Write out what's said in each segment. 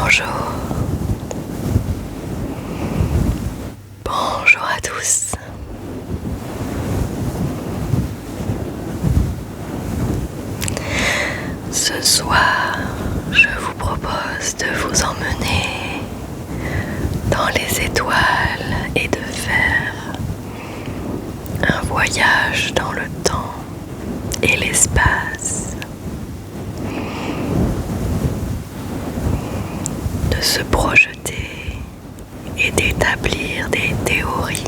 Bonjour. Bonjour à tous. Ce soir, je vous propose de vous emmener dans les étoiles et de faire un voyage dans le temps et l'espace. De se projeter et d'établir des théories.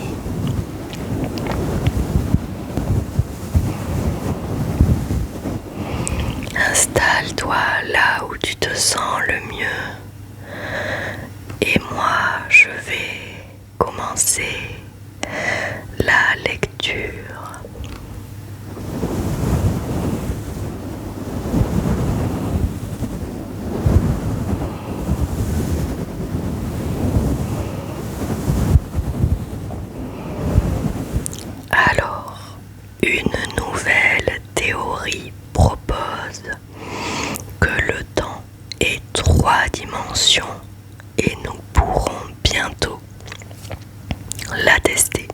Installe-toi là où tu te sens le mieux. Et moi, je vais commencer la lecture. Alors, une nouvelle théorie propose que le temps est 3 dimensions et nous pourrons bientôt l'attester.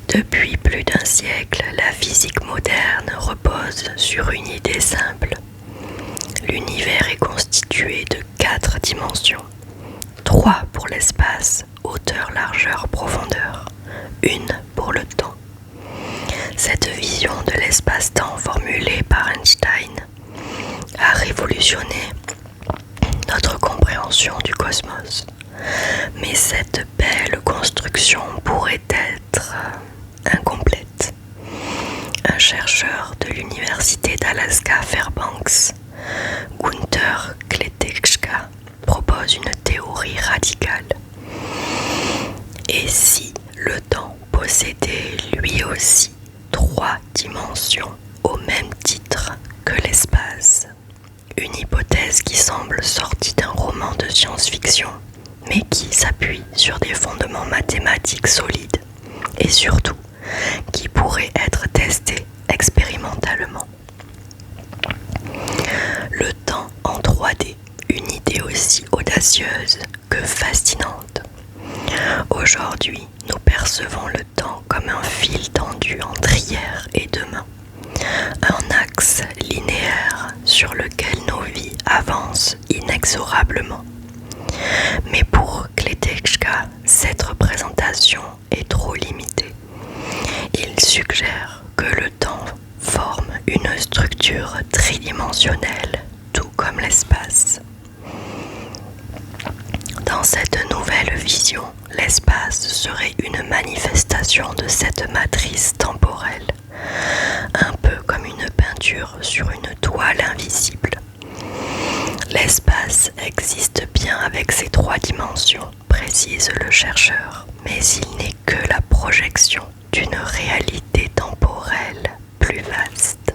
Depuis plus d'un siècle, la physique moderne repose sur une idée simple. L'univers est constitué de 4 dimensions. 3 pour l'espace, hauteur, largeur, profondeur. 1 pour le temps. Cette vision de l'espace-temps formulée par Einstein a révolutionné notre compréhension du cosmos. Mais cette belle construction pourrait être incomplète. Un chercheur de l'université d'Alaska Fairbanks, Gunther Kleteschka, propose une théorie radicale. Et si le temps possédait lui aussi 3 dimensions au même titre que l'espace? Une hypothèse qui semble sortie d'un roman de science-fiction, mais qui s'appuie sur des fondements mathématiques solides et surtout qui pourrait être testée expérimentalement. Le temps en 3D, une idée aussi audacieuse que fascinante. Aujourd'hui, nous percevons le temps comme un fil tendu entre hier et demain, un axe linéaire sur lequel nos vies avancent inexorablement. Mais pour Kleteschka, cette représentation est trop limitée. Il suggère que le temps forme une structure tridimensionnelle, tout comme l'espace. Dans cette nouvelle vision, l'espace serait une manifestation de cette matrice temporelle, un peu comme une peinture sur une toile invisible. L'espace existe bien avec ses 3 dimensions, précise le chercheur, mais il n'est que la projection d'une réalité temporelle plus vaste.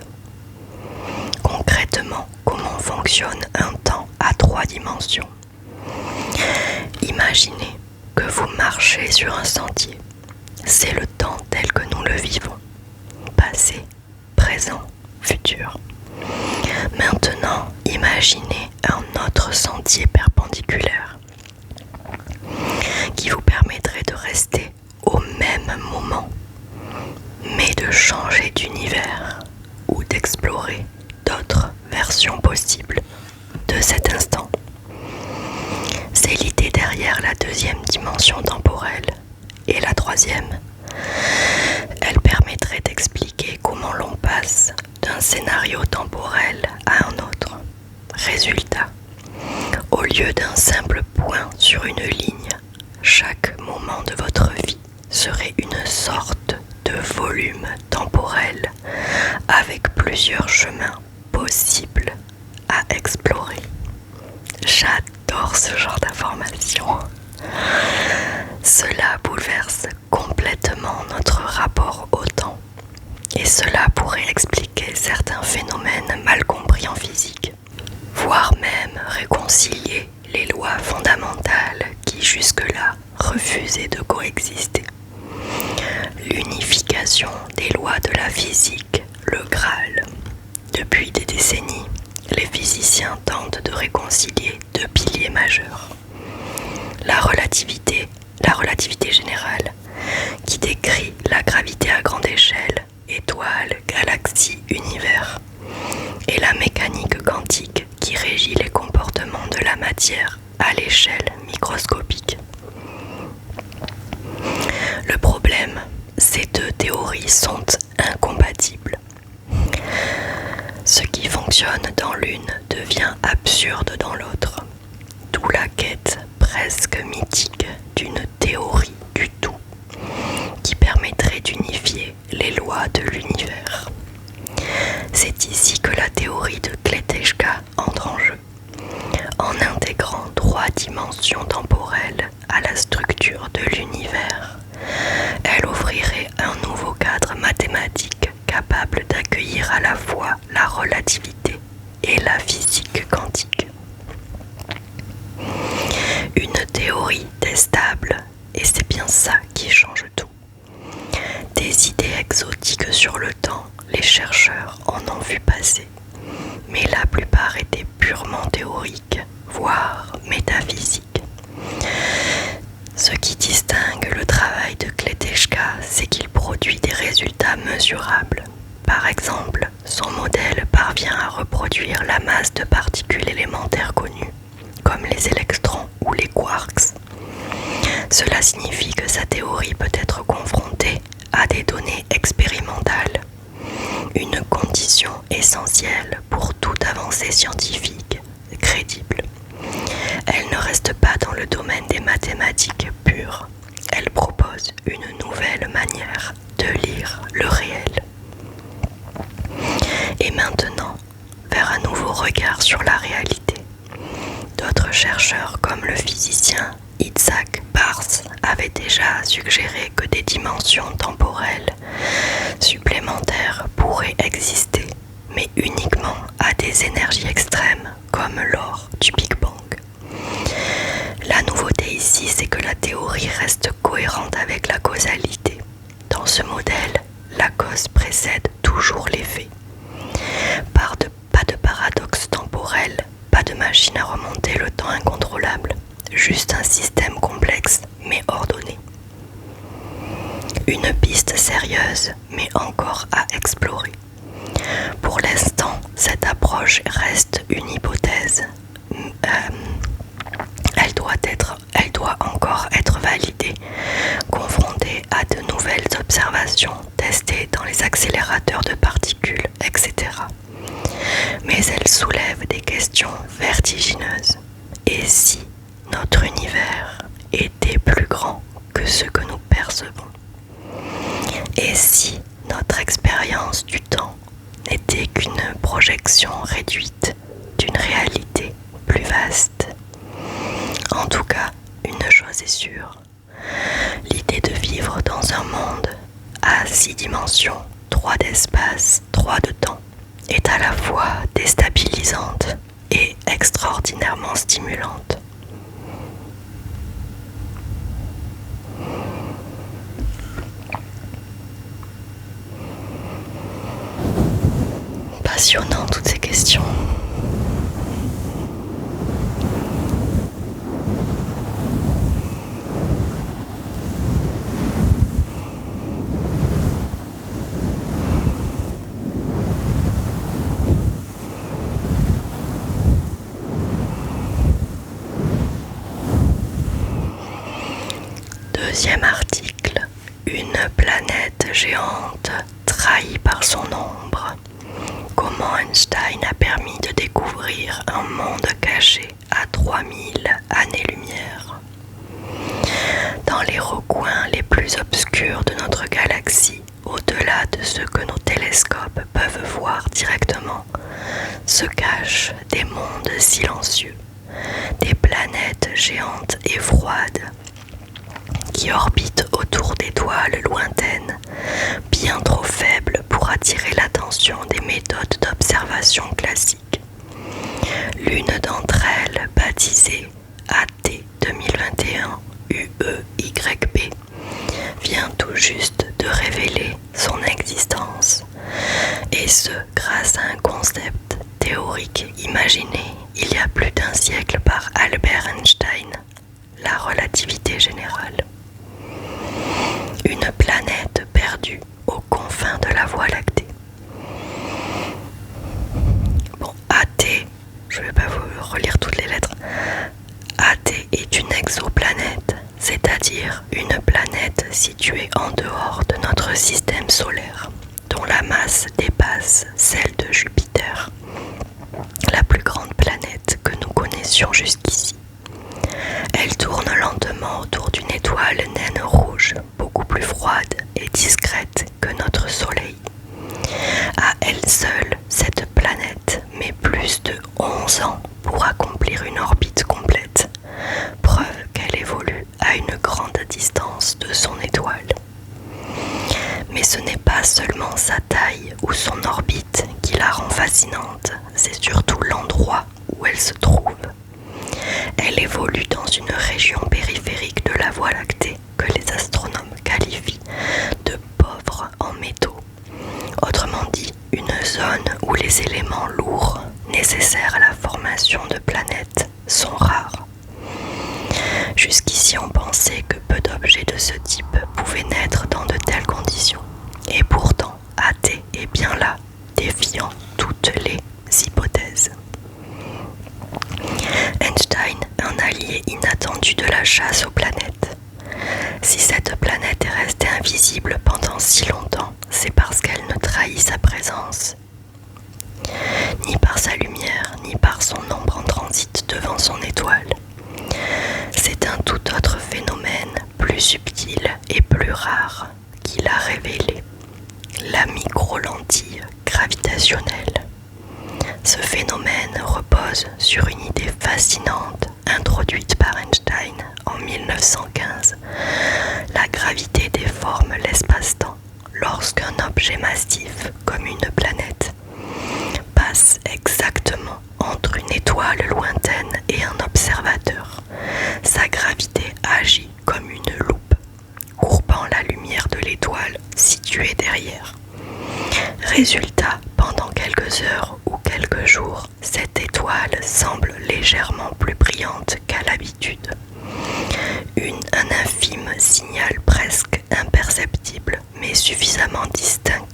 Concrètement, comment fonctionne un temps à 3 dimensions ? Imaginez que vous marchez sur un sentier. C'est le temps tel que nous le vivons. Passé, présent, futur. Maintenant, imaginez un autre sentier perpendiculaire qui vous permettrait de rester au même moment, mais de changer d'univers ou d'explorer d'autres versions possibles de cet instant. C'est l'idée derrière la 2e dimension temporelle. Et la 3e, elle permettrait d'expliquer comment l'on passe d'un scénario temporel à un autre. Résultat, au lieu d'un simple point sur une ligne, chaque moment de votre vie serait une sorte de volume temporel avec plusieurs chemins possibles à explorer. J'adore ce genre d'informations. Cela bouleverse complètement notre rapport au temps et cela pourrait expliquer certains phénomènes mal compris en physique, voire même réconcilier les lois fondamentales qui jusque-là refusaient de coexister. L'unification des lois de la physique, le Graal. Depuis des décennies, les physiciens tentent de réconcilier 2 calendrier majeur. La relativité générale, qui décrit la gravité à grande échelle, étoiles, galaxies, univers, et la mécanique quantique qui régit les comportements de la matière à l'échelle microscopique. Le problème, ces deux théories sont incompatibles. Ce qui fonctionne dans l'une devient absurde dans l'autre, d'où la quête presque mythique d'une théorie du tout qui permettrait d'unifier les lois de l'univers. C'est ici que la théorie de Kletechka entre en jeu, en intégrant 3 dimensions temporelles à la structure de l'univers. Elle offrirait un nouveau cadre mathématique capable d'accueillir à la fois la relativité et la physique quantique. Une théorie testable, et c'est bien ça qui change tout. Des idées exotiques sur le temps, les chercheurs en ont vu passer, mais la plupart étaient purement théoriques, voire métaphysiques. Ce qui distingue le travail de Kletechka, c'est qu'il produit des résultats mesurables. Par exemple, son modèle parvient à reproduire la masse de particules élémentaires connues, comme les électrons ou les quarks. Cela signifie que sa théorie peut être confrontée à des données expérimentales, une condition essentielle pour toute avancée scientifique crédible. Elle ne reste pas dans le domaine des mathématiques pures, elle propose une nouvelle manière de lire le réel. Et maintenant, vers un nouveau regard sur la réalité. D'autres chercheurs comme le physicien Isaac Barth avaient déjà suggéré que des dimensions temporelles supplémentaires pourraient exister, mais uniquement à des énergies extrêmes comme lors du Big Bang. La nouveauté ici, c'est que la théorie reste cohérente avec la causalité. Dans ce modèle, la cause précède toujours l'effet. Pas de paradoxe temporel, pas de machine à remonter le temps incontrôlable, juste un système complexe mais ordonné. Une piste sérieuse mais encore à explorer. Pour l'instant, cette approche reste une hypothèse. Elle doit encore être validée, confrontée à de nouvelles observations, testées dans les accélérateurs de particules, etc. Mais elle soulève des questions vertigineuses. Et si notre univers était plus grand que ce que nous percevons? Et si notre expérience du temps n'était qu'une projection réduite d'une réalité plus vaste? En tout cas, une chose est sûre, l'idée de vivre dans un monde à 6 dimensions, 3 d'espace, 3 de temps, est à la fois déstabilisante et extraordinairement stimulante. Passionnant toutes ces questions. Deuxième article, une planète géante trahie par son ombre. Comment Einstein a permis de découvrir un monde caché à 3000 années-lumière. Dans les recoins les plus obscurs de notre galaxie, au-delà de ce que nos télescopes peuvent voir directement, se cachent des mondes silencieux, des planètes géantes et froides, qui orbitent autour d'étoiles lointaines, bien trop faibles pour attirer l'attention des méthodes d'observation classiques. L'une d'entre elles, baptisée AT 2021 UEYB, vient tout juste de révéler son existence, et ce grâce à un concept théorique imaginé il y a plus d'un siècle par Albert dire une planète située en dehors de notre système solaire, dont la masse dépasse celle de Jupiter, la plus grande planète que nous connaissions jusqu'ici. Elle tourne lentement autour d'une étoile naine rouge, beaucoup plus froide et discrète que notre Soleil. À elle seule, cette planète met plus de 11 ans pour accomplir une orbite complète, preuve qu'elle évolue à une grande distance de son étoile. Mais ce n'est pas seulement sa taille ou son orbite qui la rend fascinante, c'est surtout l'endroit où elle se trouve. Elle évolue dans une région périphérique de la Voie lactée que les astronomes qualifient de pauvre en métaux. Autrement dit, une zone où les éléments lourds nécessaires à la formation de planètes sont rares. Jusqu'ici, on pensait que peu d'objets de ce type pouvaient naître dans de telles conditions. Et pourtant, AT est bien là, défiant toutes les hypothèses. Einstein, un allié inattendu de la chasse aux planètes. Si cette planète est restée invisible pendant si longtemps, c'est parce qu'elle ne trahit sa présence. Ni par sa lumière, ni par son ombre en transit devant son étoile. C'est un tout autre phénomène, plus subtil et plus rare, qui l'a révélé. La micro-lentille gravitationnelle. Ce phénomène repose sur une idée fascinante introduite par Einstein en 1915. La gravité déforme l'espace-temps lorsqu'un objet massif, comme une planète, passe exactement entre une étoile lointaine et un observateur. Sa gravité agit comme une loupe, courbant la lumière de l'étoile située derrière. Résultat, pendant quelques heures ou quelques jours, cette étoile semble légèrement plus brillante qu'à l'habitude. Un infime signal presque imperceptible, mais suffisamment distinct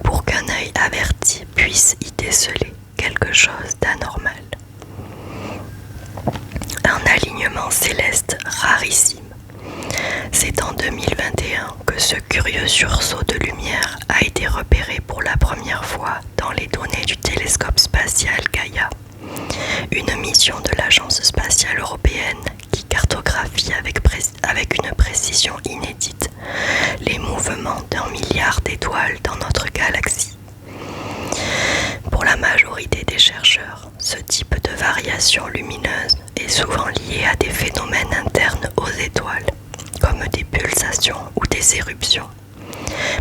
pour qu'un œil averti puisse y déceler quelque chose d'anormal. Un alignement céleste rarissime. C'est en 2021 que ce curieux sursaut de lumière a été repéré pour la première fois dans les données du télescope spatial Gaïa, une mission de l'Agence spatiale européenne qui cartographie avec une précision inédite les mouvements d'1 milliard d'étoiles dans notre galaxie. Pour la majorité des chercheurs, ce type de variation lumineuse est souvent lié à des phénomènes internes aux étoiles, comme des pulsations ou des éruptions.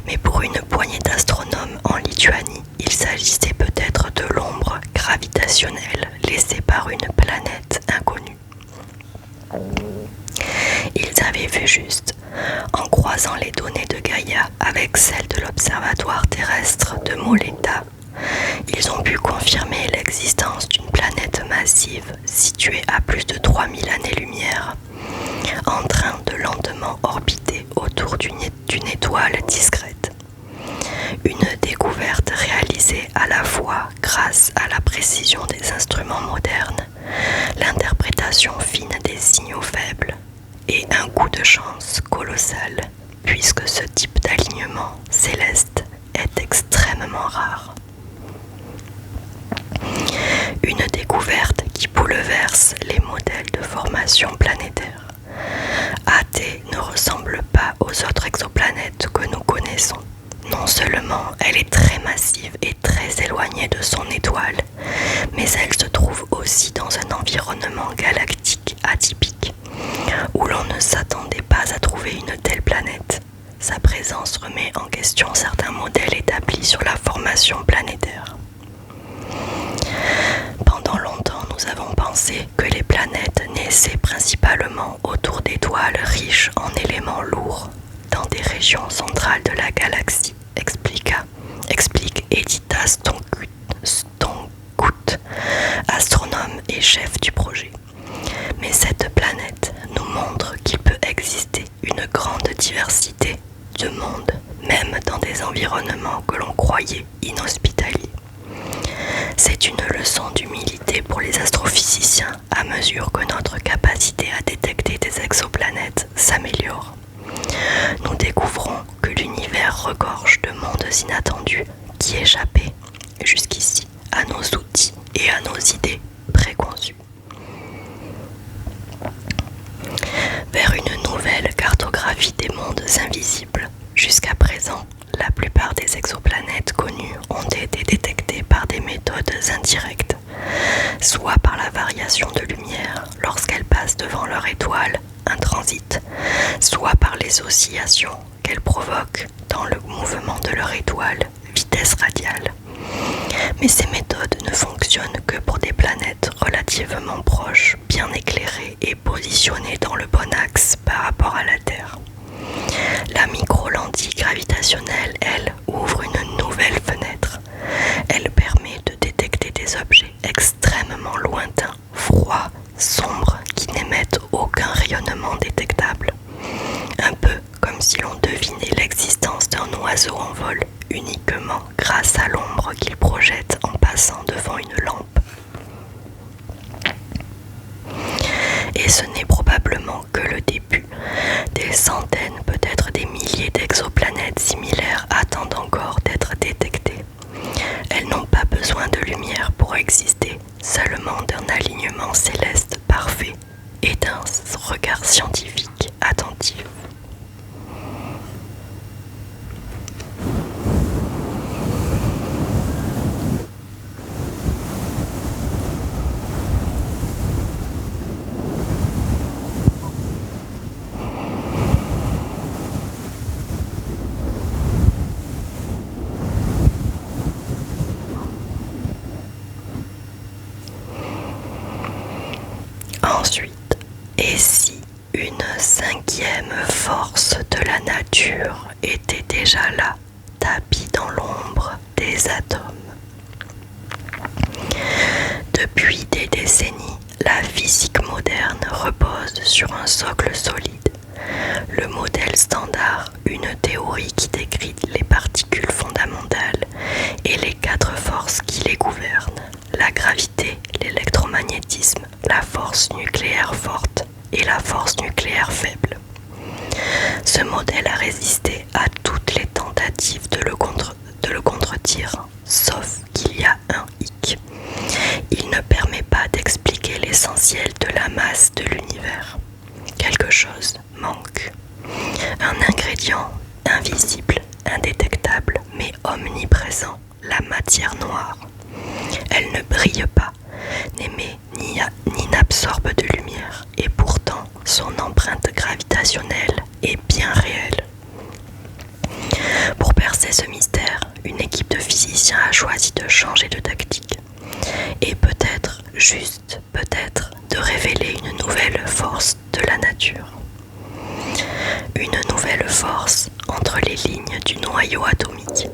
Mais pour une poignée d'astronomes en Lituanie, il s'agissait peut-être de l'ombre gravitationnelle laissée par une planète inconnue. Ils avaient vu juste. En croisant les données de Gaïa avec celles de l'observatoire terrestre de Moleta, ils ont pu confirmer l'existence d'une planète massive située à plus de 3000 années-lumière, en train de lentement orbiter autour d'une étoile discrète. Une découverte réalisée à la fois grâce à la précision des instruments modernes, l'interprétation fine des signaux faibles et un coup de chance colossal, puisque ce type d'alignement céleste est extrêmement rare. Une découverte qui bouleverse les modèles de formation planétaire. AT ne ressemble pas aux autres exoplanètes que nous connaissons. Non seulement elle est très massive et très éloignée de son étoile, mais elle se trouve aussi dans un environnement galactique atypique, où l'on ne s'attendait pas à trouver une telle planète. Sa présence remet en question certains modèles établis sur la formation planétaire. Pendant longtemps, nous avons pensé que les planètes naissaient principalement autour d'étoiles riches en éléments lourds, dans des régions centrales de la galaxie, explique Edita Stongut, astronome et chef du projet. Mais cette planète nous montre qu'il peut exister une grande diversité de mondes, même dans des environnements que l'on croyait inhospitaliers. C'est une leçon d'humilité pour les astrophysiciens à mesure que notre capacité à détecter des exoplanètes s'améliore. Nous découvrons que l'univers regorge de mondes inattendus qui échappaient jusqu'ici à nos outils et à nos idées préconçues. Vers une nouvelle cartographie des mondes invisibles. Jusqu'à présent, la plupart des exoplanètes connues ont été détectées par des méthodes indirectes, soit par la variation de lumière lorsqu'elles passent devant leur étoile, un transit, soit par les oscillations qu'elles provoquent dans le mouvement de leur étoile, vitesse radiale. Mais ces méthodes ne fonctionnent que pour des planètes relativement proches, bien éclairées et positionnées dans le bon axe par rapport à la Terre. La micro-lentille gravitationnelle, elle, ouvre une nouvelle fenêtre. Elle permet de détecter des objets extrêmement lointains, froids, sombres, qui n'émettent aucun rayonnement détectable. Un peu comme si l'on devinait l'existence d'un oiseau en vol uniquement grâce à l'ombre qu'il projette en passant devant une lampe. Et ce n'est probablement que le début. Des centaines, peut-être des milliers d'exoplanètes similaires attendent encore d'être détectées. Elles n'ont pas besoin de lumière pour exister, seulement d'un alignement céleste parfait et d'un regard scientifique attentif. Ensuite, et si une cinquième force de la nature était déjà là, tapie dans l'ombre des atomes? Depuis des décennies, la physique moderne repose sur un socle solide. Le modèle standard, une théorie qui décrit les particules fondamentales et les 4 forces qui les gouvernent: la gravité, l'électromagnétisme, la force nucléaire forte et la force nucléaire faible. Ce modèle a résisté à toutes les tentatives de le contredire, sauf qu'il y a un hic. Il ne permet pas d'expliquer l'essentiel de la masse de l'univers. Quelque chose manque. Un ingrédient invisible, indétectable, mais omniprésent, la matière noire. Elle ne brille pas, n'émet ni n'absorbe de lumière, et pourtant son empreinte gravitationnelle est bien réelle. Pour percer ce mystère, une équipe de physiciens a choisi de changer de tactique et peut-être, juste peut-être, de révéler une nouvelle force de la nature. Une nouvelle force entre les lignes du noyau atomique.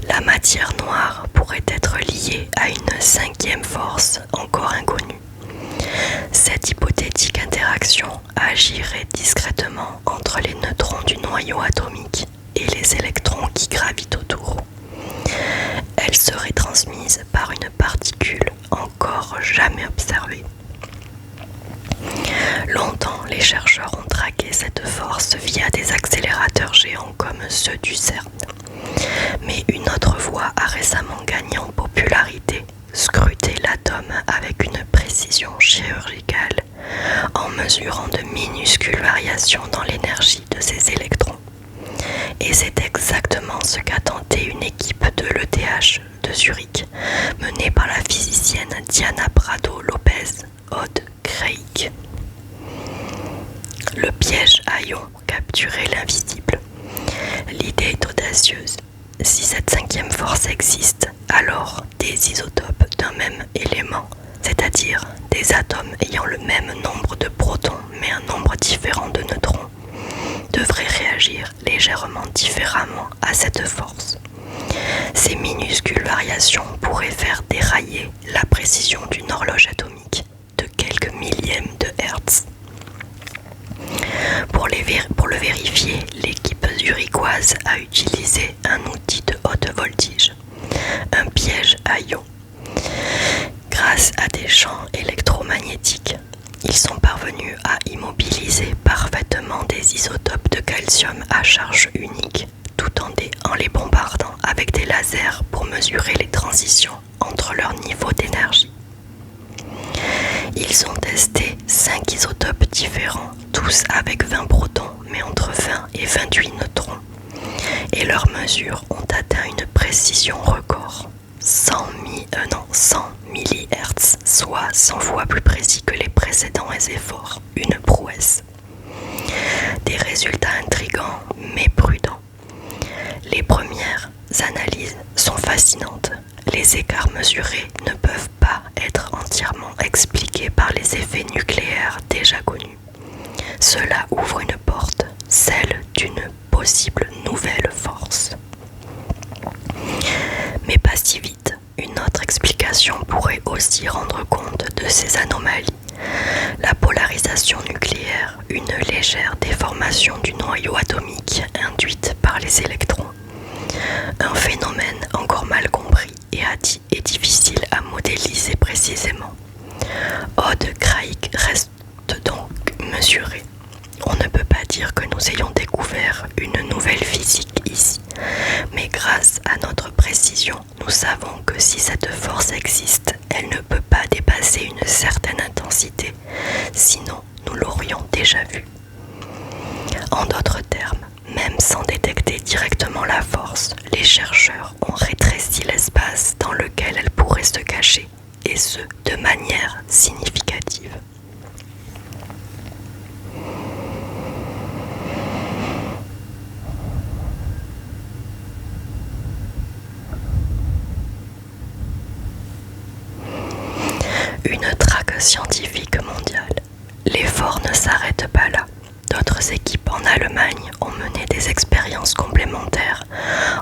La matière noire pourrait être liée à une cinquième force encore inconnue. Cette hypothétique interaction agirait discrètement entre les neutrons du noyau atomique et les électrons qui gravitent autour. Elle serait transmise par une particule encore jamais observée. Longtemps, les chercheurs ont traqué cette force via des accélérateurs géants comme ceux du CERN. Mais une autre voie a récemment gagné en popularité: scruter l'atome avec une précision chirurgicale, en mesurant de minuscules variations dans l'énergie de ces électrons. Et c'est exactement ce qu'a tenté une équipe de l'ETH de Zurich, menée par la physicienne Diana Prado Lopez Craig. Le piège à ions capturait l'invisible. L'idée est audacieuse. Si cette cinquième force existe, alors des isotopes d'un même élément, c'est-à-dire des atomes ayant le même nombre de protons mais un nombre différent de neutrons, devraient réagir légèrement différemment à cette force. Ces minuscules variations pourraient faire dérailler la précision d'une horloge atomique de quelques millièmes de Hertz. Pour le vérifier, l'équipe zurichoise a utilisé un outil de haute voltige, un piège à ions. Grâce à des champs électromagnétiques, ils sont parvenus à immobiliser parfaitement des isotopes de calcium à charge unique, tout en les bombardant avec des lasers pour mesurer les transitions entre leurs niveaux d'énergie. Ils ont testé 5 isotopes différents, tous avec 20 protons, mais entre 20 et 28 neutrons. Et leurs mesures ont atteint une précision record, 100 millihertz, soit 100 fois plus précis que les précédents efforts, une prouesse. Des résultats intrigants mais prudents. Les premières analyses sont fascinantes. Les écarts mesurés ne peuvent pas être entièrement expliqués par les effets nucléaires déjà connus. Cela ouvre une porte, celle d'une possible nouvelle force. Mais pas si vite. Une autre explication pourrait aussi rendre compte de ces anomalies. La polarisation nucléaire, une légère déformation du noyau atomique induite par les électrons. Un phénomène encore mal compris et difficile à modéliser précisément. Odd Craig reste donc mesuré. On ne peut pas dire que nous ayons découvert une nouvelle physique ici, mais grâce à notre précision, nous savons que si cette force existe, elle ne peut pas dépasser une certaine intensité, sinon nous l'aurions déjà vue. En d'autres termes, même sans détecter directement la force, les chercheurs ont rétréci l'espace dans lequel elle pourrait se cacher, et ce, de manière significative. Une traque scientifique mondiale. L'effort ne s'arrête pas là. D'autres équipes en Allemagne ont mené des expériences complémentaires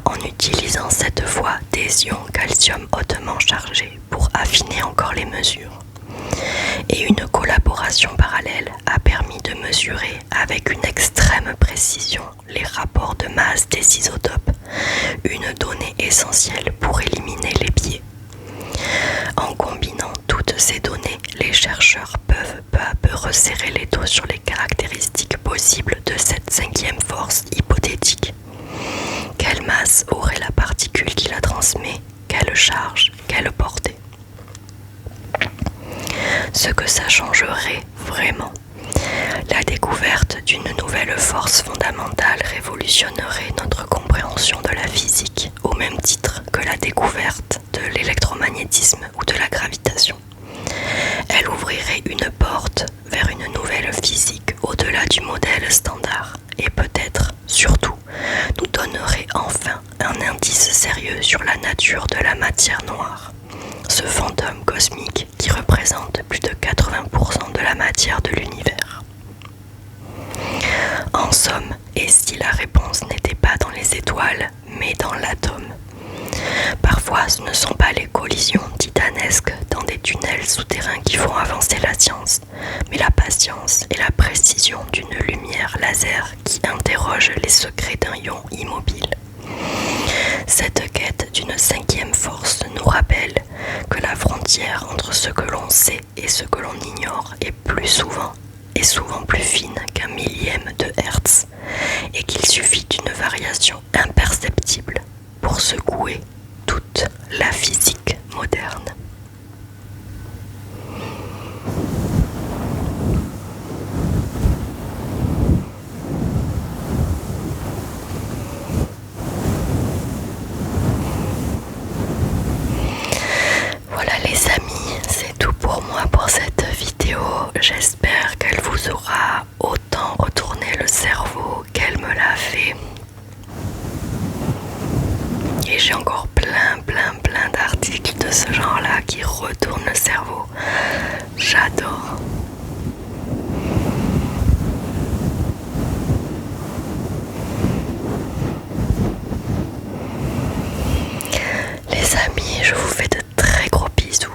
en utilisant cette fois des ions calcium hautement chargés pour affiner encore les mesures. Et une collaboration parallèle a permis de mesurer avec une extrême précision les rapports de masse des isotopes, une donnée essentielle pour éliminer les biais. En combinant toutes ces données, les chercheurs peuvent peu à peu resserrer les taux sur les caractéristiques possibles de cette cinquième force hypothétique. Quelle masse aurait la particule qui la transmet? Quelle charge? Quelle portée? Ce que ça changerait vraiment. La découverte d'une nouvelle force fondamentale révolutionnerait notre compréhension de la physique, au même titre que la découverte de l'électromagnétisme ou de la gravitation. Elle ouvrirait une porte vers une nouvelle physique au-delà du modèle standard et peut-être, surtout, nous donnerait enfin un indice sérieux sur la nature de la matière noire, ce fantôme cosmique qui représente plus de 80% de la matière de l'univers. En somme, et si la réponse n'était pas dans les étoiles, mais dans l'atome? Parfois, ce ne sont pas les collisions titanesques dans des tunnels souterrains qui font avancer la science, mais la patience et la précision d'une lumière laser qui interroge les secrets d'un ion immobile. Cette quête d'une cinquième force nous rappelle que la frontière entre ce que l'on sait et ce que l'on ignore est souvent plus fine qu'un millième de hertz, et qu'il suffit d'une variation imperceptible pour secouer toute la physique moderne. Voilà les amis, c'est tout pour moi pour cette vidéo. J'espère qu'elle vous aura autant retourné le cerveau qu'elle me l'a fait. Et j'ai encore plein d'articles de ce genre-là qui retournent le cerveau. J'adore. Les amis, je vous fais de très gros bisous.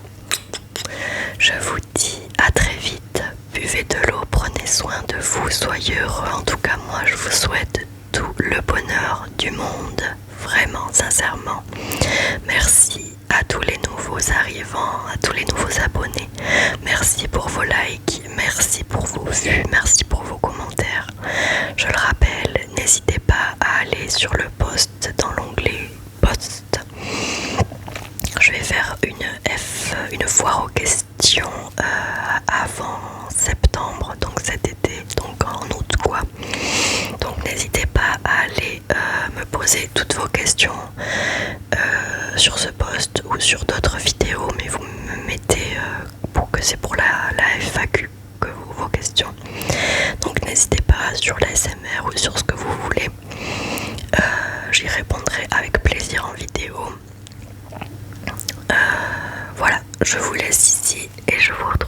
Je vous dis à très vite. Buvez de l'eau, prenez soin de vous, soyez heureux. En tout cas, moi, je vous souhaite tout le bonheur du monde. Vraiment, sincèrement. Merci à tous les nouveaux arrivants, à tous les nouveaux abonnés. Merci pour vos likes, merci pour vos vues, merci pour vos commentaires. Je le rappelle, n'hésitez pas à aller sur le post dans l'onglet post. Je vais faire une foire aux questions avant septembre, donc cet été, donc en août quoi. Donc n'hésitez pas à aller me poser toutes vos questions sur ce post ou sur d'autres vidéos, mais vous me mettez pour que c'est pour la FAQ que vos questions. Donc n'hésitez pas sur l'ASMR ou sur ce que vous voulez. J'y répondrai avec plaisir en vidéo. Voilà, je vous laisse ici et je vous retrouve